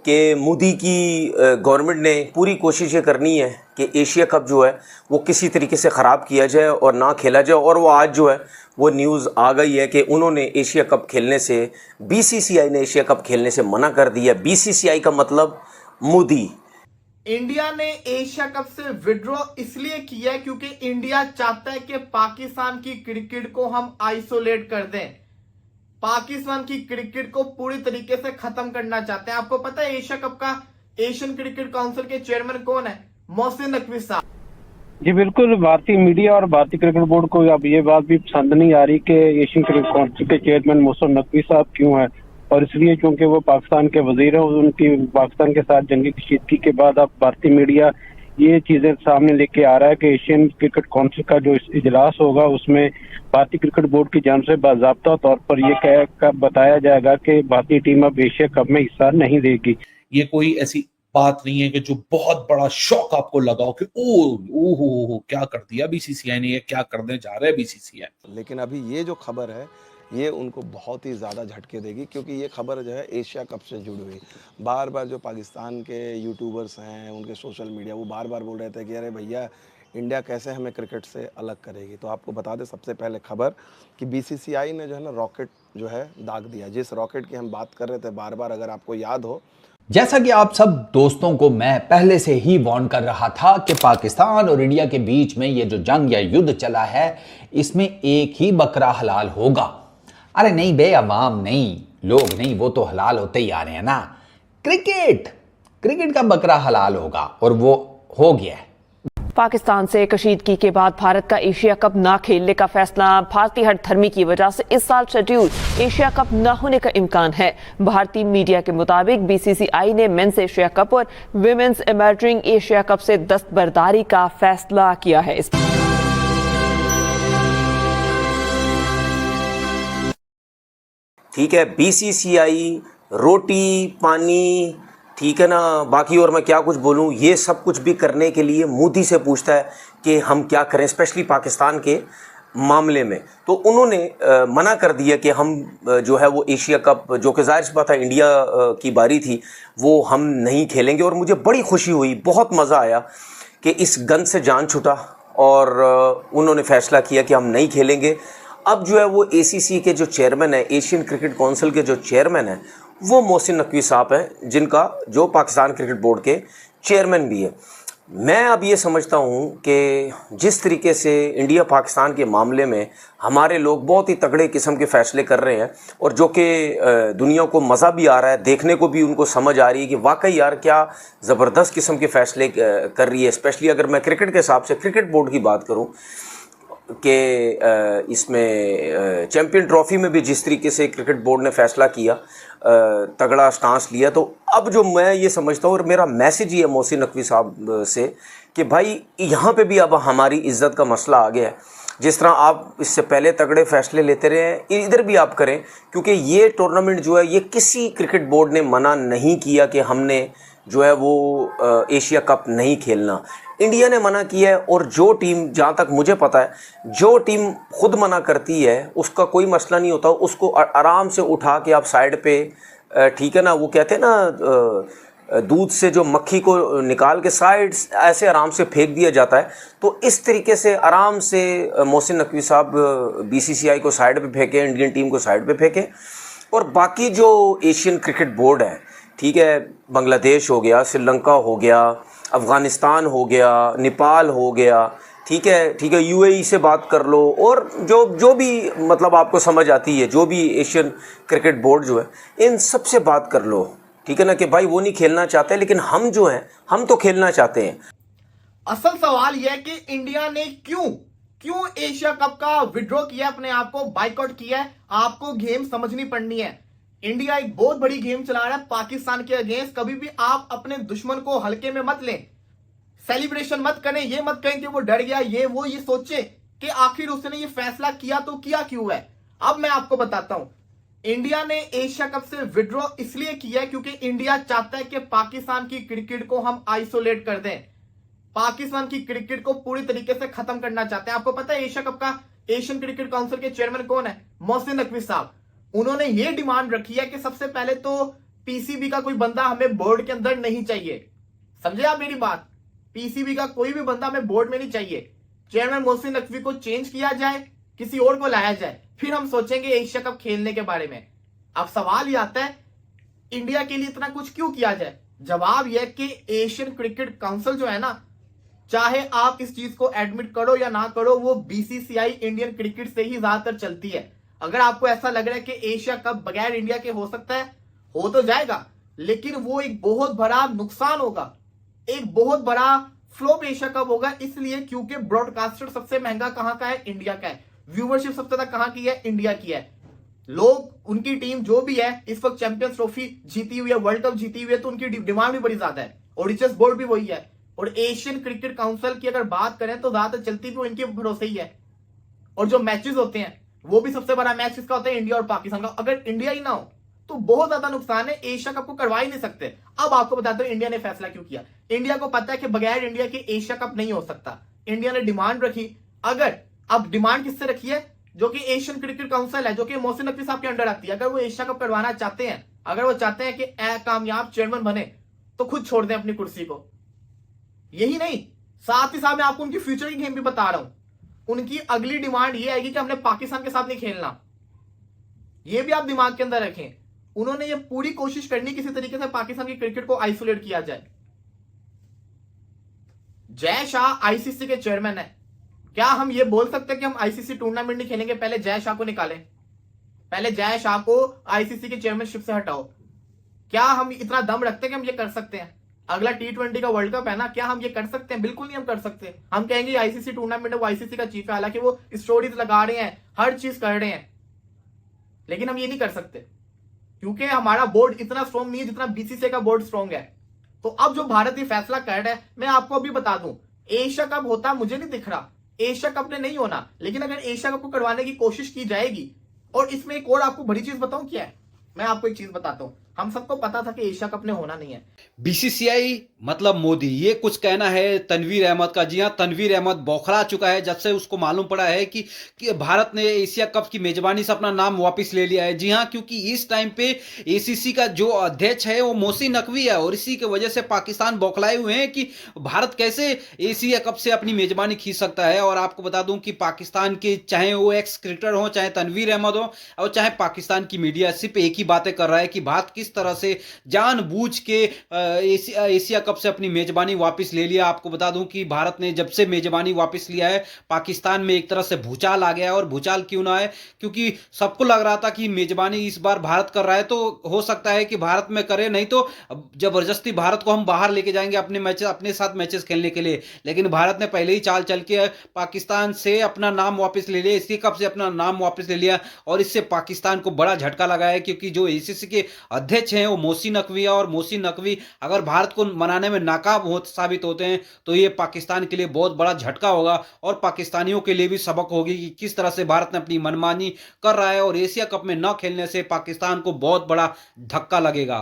कि मोदी की गवर्नमेंट ने पूरी कोशिश ये करनी है कि एशिया कप जो है वो किसी तरीके से ख़राब किया जाए और ना खेला जाए। और वो आज जो है वो न्यूज़ आ गई है कि उन्होंने एशिया कप खेलने से, बीसीसीआई ने एशिया कप खेलने से मना कर दिया। बीसीसीआई का मतलब मोदी। इंडिया ने एशिया कप से विड्रॉ इसलिए किया है क्योंकि इंडिया चाहता है कि पाकिस्तान की क्रिकेट को हम आइसोलेट कर दें। पाकिस्तान की क्रिकेट को पूरी तरीके से खत्म करना चाहते हैं। आपको पता है एशिया कप का एशियन क्रिकेट काउंसिल के चेयरमैन कौन है? मोहसिन नकवी साहब। जी बिल्कुल, भारतीय मीडिया और भारतीय क्रिकेट बोर्ड को अब ये बात भी पसंद नहीं आ रही कि एशियन क्रिकेट काउंसिल के चेयरमैन मोहसिन नकवी साहब क्यों है, और इसलिए क्योंकि वो पाकिस्तान के वजीर हैं, उनकी पाकिस्तान के साथ जंगी कशीदगी के बाद अब भारतीय मीडिया ये चीजें सामने लेके आ रहा है कि एशियन क्रिकेट काउंसिल का जो इजलास होगा उसमें भारतीय क्रिकेट बोर्ड की जानिब से बाज़ाब्ता तौर पर ये बताया जाएगा कि भारतीय टीम अब एशिया कप में हिस्सा नहीं लेगी। ये कोई ऐसी बात नहीं है कि जो बहुत बड़ा शौक आपको लगाओ कि ओ क्या कर दिया बीसीसीआई ने, ये क्या करने जा रहा है बीसीसीआई। लेकिन अभी ये जो खबर है ये उनको बहुत ही ज़्यादा झटके देगी, क्योंकि ये खबर जो है एशिया कप से जुड़ी हुई। बार बार जो पाकिस्तान के यूट्यूबर्स हैं, उनके सोशल मीडिया, वो बार बार बोल रहे थे कि अरे भैया इंडिया कैसे हमें क्रिकेट से अलग करेगी। तो आपको बता दें सबसे पहले खबर कि बीसीसीआई ने जो है ना रॉकेट जो है दाग दिया। जिस रॉकेट की हम बात कर रहे थे बार बार, अगर आपको याद हो, जैसा कि आप सब दोस्तों को मैं पहले से ही वार्न कर रहा था कि पाकिस्तान और इंडिया के बीच में ये जो जंग या युद्ध चला है इसमें एक ही बकरा हलाल होगा। अरे नहीं बे, अवाम नहीं, लोग नहीं, वो तो हलाल होते ही आ रहे हैं ना। क्रिकेट का बकरा हलाल होगा और वो हो गया है। पाकिस्तान से कशीदगी के बाद भारत का एशिया कप ना खेलने का फैसला। भारतीय हठधर्मी की वजह से इस साल शेड्यूल एशिया कप ना होने का इम्कान है। भारतीय मीडिया के मुताबिक बीसीसीआई ने मेंस एशिया कप और विमेंस इमर्जिंग एशिया कप से दस्तबरदारी का फैसला किया है। ठीक है, बीसीसीआई रोटी पानी, ठीक है ना, बाकी और मैं क्या कुछ बोलूँ, ये सब कुछ भी करने के लिए मोदी से पूछता है कि हम क्या करें, स्पेशली पाकिस्तान के मामले में। तो उन्होंने मना कर दिया कि हम जो है वो एशिया कप, जो कि ज़ाहिर सी बात है इंडिया की बारी थी, वो हम नहीं खेलेंगे। और मुझे बड़ी खुशी हुई, बहुत मज़ा आया कि इस गंद से जान छूटा और उन्होंने फ़ैसला किया कि हम नहीं खेलेंगे। अब जो है वो एसीसी के जो चेयरमैन है, एशियन क्रिकेट काउंसिल के जो चेयरमैन है, वो मोहसिन नकवी साहब हैं, जिनका जो पाकिस्तान क्रिकेट बोर्ड के चेयरमैन भी है। मैं अब ये समझता हूँ कि जिस तरीके से इंडिया पाकिस्तान के मामले में हमारे लोग बहुत ही तगड़े किस्म के फ़ैसले कर रहे हैं, और जो कि दुनिया को मज़ा भी आ रहा है, देखने को भी उनको समझ आ रही है कि वाकई यार क्या ज़बरदस्त किस्म के फ़ैसले कर रही है। स्पेशली अगर मैं क्रिकेट के हिसाब से क्रिकेट बोर्ड की बात करूँ कि इसमें चैम्पियन ट्रॉफी में भी जिस तरीके से क्रिकेट बोर्ड ने फ़ैसला किया, तगड़ा स्टांस लिया, तो अब जो मैं ये समझता हूँ और मेरा मैसेज ये है मोहसिन नकवी साहब से कि भाई यहाँ पे भी अब हमारी इज़्ज़त का मसला आ गया है। जिस तरह आप इससे पहले तगड़े फ़ैसले लेते रहे हैं, इधर भी आप करें, क्योंकि ये टूर्नामेंट जो है ये किसी क्रिकेट बोर्ड ने मना नहीं किया कि हमने जो है वो एशिया कप नहीं खेलना। इंडिया ने मना किया है, और जो टीम, जहाँ तक मुझे पता है, जो टीम खुद मना करती है उसका कोई मसला नहीं होता, उसको आराम से उठा के आप साइड पे, ठीक है ना, वो कहते हैं ना दूध से जो मक्खी को निकाल के साइड ऐसे आराम से फेंक दिया जाता है। तो इस तरीके से आराम से मोहसिन नकवी साहब बीसीसीआई को साइड पे फेंके, इंडियन टीम को साइड पे फेंके, और बाकी जो एशियन क्रिकेट बोर्ड है, ठीक है, बांग्लादेश हो गया, श्रीलंका हो गया, अफ़गानिस्तान हो गया, नेपाल हो गया, ठीक है, यूएई से बात कर लो, और जो भी मतलब आपको समझ आती है, जो भी एशियन क्रिकेट बोर्ड जो है, इन सब से बात कर लो, ठीक है ना, कि भाई वो नहीं खेलना चाहते, लेकिन हम जो हैं हम तो खेलना चाहते हैं। असल सवाल यह है कि इंडिया ने क्यों एशिया कप का विड्रॉ किया, अपने आप को बाइकआउट किया है। आपको गेम समझनी पड़नी है। इंडिया एक बहुत बड़ी गेम चला रहा है पाकिस्तान के अगेंस्ट। कभी भी आप अपने दुश्मन को हल्के में मत लें, सेलिब्रेशन मत करें, ये मत कहें कि वो डर गया, ये सोचे कि आखिर उसने ये फैसला किया तो किया क्यों है। अब मैं आपको बताता हूं, इंडिया ने एशिया कप से विड्रॉ इसलिए किया है क्योंकि इंडिया चाहता है कि पाकिस्तान की क्रिकेट को हम आइसोलेट कर दें। पाकिस्तान की क्रिकेट को पूरी तरीके से खत्म करना चाहते हैं। आपको पता है एशिया कप का एशियन क्रिकेट काउंसिल के चेयरमैन कौन है? मोहसिन नकवी साहब। उन्होंने ये डिमांड रखी है कि सबसे पहले तो पीसीबी का कोई बंदा हमें बोर्ड के अंदर नहीं चाहिए। समझे आप मेरी बात? पीसीबी का कोई भी बंदा हमें बोर्ड में नहीं चाहिए। चेयरमैन मोहसिन नकवी को चेंज किया जाए, किसी और को लाया जाए, फिर हम सोचेंगे एशिया कप खेलने के बारे में। अब सवाल ये आता है इंडिया के लिए इतना कुछ क्यों किया जाए? जवाब यह कि एशियन क्रिकेट काउंसिल जो है ना, चाहे आप इस चीज को एडमिट करो या ना करो, वो बीसीसीआई इंडियन क्रिकेट से ही ज्यादातर चलती है। अगर आपको ऐसा लग रहा है कि एशिया कप बगैर इंडिया के हो सकता है, हो तो जाएगा, लेकिन वो एक बहुत बड़ा नुकसान होगा, एक बहुत बड़ा फ्लॉप एशिया कप होगा। इसलिए क्योंकि ब्रॉडकास्टर सबसे महंगा कहां का है? इंडिया का है। व्यूवरशिप सबसे ज्यादा कहां की है? इंडिया की है। लोग, उनकी टीम जो भी है इस वक्त चैंपियंस ट्रॉफी जीती हुई है, वर्ल्ड कप जीती हुई है, तो उनकी डिमांड भी बड़ी ज्यादा है और रिचेस्ट बोर्ड भी वही है। और एशियन क्रिकेट काउंसिल की अगर बात करें तो ज्यादातर चलती भी इनके भरोसे ही है। और जो मैचेस होते हैं वो भी सबसे बड़ा मैच इसका होता है इंडिया और पाकिस्तान का। अगर इंडिया ही ना हो तो बहुत ज्यादा नुकसान है, एशिया कप को करवा ही नहीं सकते। अब आपको बताते हो इंडिया ने फैसला क्यों किया। इंडिया को पता है कि बगैर इंडिया के एशिया कप नहीं हो सकता। इंडिया ने डिमांड रखी। अगर अब डिमांड किससे रखी है? जो कि एशियन क्रिकेट काउंसिल है, जो कि मोहसिन नकवी साहब के अंडर आती है। अगर वो एशिया कप करवाना चाहते हैं, अगर वो चाहते हैं कि कामयाब चेयरमैन बने, तो खुद छोड़ दें अपनी कुर्सी को। यही नहीं, साथ ही साथ मैं आपको उनकी फ्यूचर की गेम भी बता रहा हूं। उनकी अगली डिमांड ये आएगी कि हमने पाकिस्तान के साथ नहीं खेलना। ये भी आप दिमाग के अंदर रखें। उन्होंने ये पूरी कोशिश करनी किसी तरीके से पाकिस्तान की क्रिकेट को आइसोलेट किया जाए। जय शाह आईसीसी के चेयरमैन है। क्या हम ये बोल सकते हैं कि हम आईसीसी टूर्नामेंट नहीं खेलेंगे? पहले जय शाह को निकालें, पहले जय शाह को आईसीसी के चेयरमैनशिप से हटाओ। क्या हम इतना दम रखते हैं कि हम ये कर सकते हैं? अगला T20 का वर्ल्ड कप है ना, क्या हम ये कर सकते हैं? बिल्कुल नहीं हम कर सकते। हम कहेंगे आईसीसी टूर्नामेंट है, वो आईसीसी का चीफ है, हालांकि वो स्टोरीज लगा रहे हैं, हर चीज कर रहे हैं, लेकिन हम ये नहीं कर सकते क्योंकि हमारा बोर्ड इतना स्ट्रॉन्ग नहीं है जितना बीसीसीआई का बोर्ड स्ट्रॉन्ग है। तो अब जो भारत ये फैसला कर रहा है, मैं आपको अभी बता दूं, एशिया कप होता मुझे नहीं दिख रहा, एशिया कप ने नहीं होना, लेकिन अगर एशिया कप को करवाने की कोशिश की जाएगी। और इसमें एक और आपको बड़ी चीज बताऊं क्या है? मैं आपको एक चीज बताता हूं। हम सबको पता था कि एशिया कप ने होना नहीं है। बीसीसीआई मतलब मोदी, ये कुछ कहना है तनवीर अहमद का। जी हां, तनवीर अहमद बौखला चुका है जब से उसको मालूम पड़ा है कि भारत ने एशिया कप की मेजबानी से अपना नाम वापस ले लिया है। जी हां, क्योंकि इस टाइम पे एसीसी का जो अध्यक्ष है वो मोहसिन नकवी है और इसी की वजह से पाकिस्तान बौखलाए हुए हैं कि भारत कैसे एशिया कप से अपनी मेजबानी खींच सकता है। और आपको बता दूं कि पाकिस्तान के चाहे वो एक्स क्रिकेटर हो, चाहे तनवीर अहमद हो, और चाहे पाकिस्तान की मीडिया, सिर्फ एक ही बातें कर रहा है कि भारत किस तरह से जानबूझ के एशिया कप से अपनी मेजबानी वापस ले लिया। आपको बता दूं कि भारत ने जब से मेजबानी वापस लिया है, पाकिस्तान में एक तरह से भूचाल आ गया है। और भूचाल क्यों ना है? क्योंकि सबको लग रहा था कि मेजबानी इस बार भारत कर रहा है, तो हो सकता है कि भारत में करे, नहीं तो जबरदस्ती भारत को हम बाहर लेके जाएंगे अपने मैचेस, अपने साथ मैचेस खेलने के लिए। लेकिन भारत ने पहले ही चाल चल के पाकिस्तान से अपना नाम वापस ले लिया, एशिया कप से अपना नाम वापस ले लिया। और इससे पाकिस्तान को बड़ा झटका लगा है, क्योंकि जो एसीसी के अध्यक्ष हैं वो मोहसिन नकवी है। और मोहसिन नकवी अगर भारत को मनाने में नाकाम साबित होते हैं तो ये पाकिस्तान के लिए बहुत बड़ा झटका होगा और पाकिस्तानियों के लिए भी सबक होगी कि किस तरह से भारत ने अपनी मनमानी कर रहा है। और एशिया कप में न खेलने से पाकिस्तान को बहुत बड़ा धक्का लगेगा।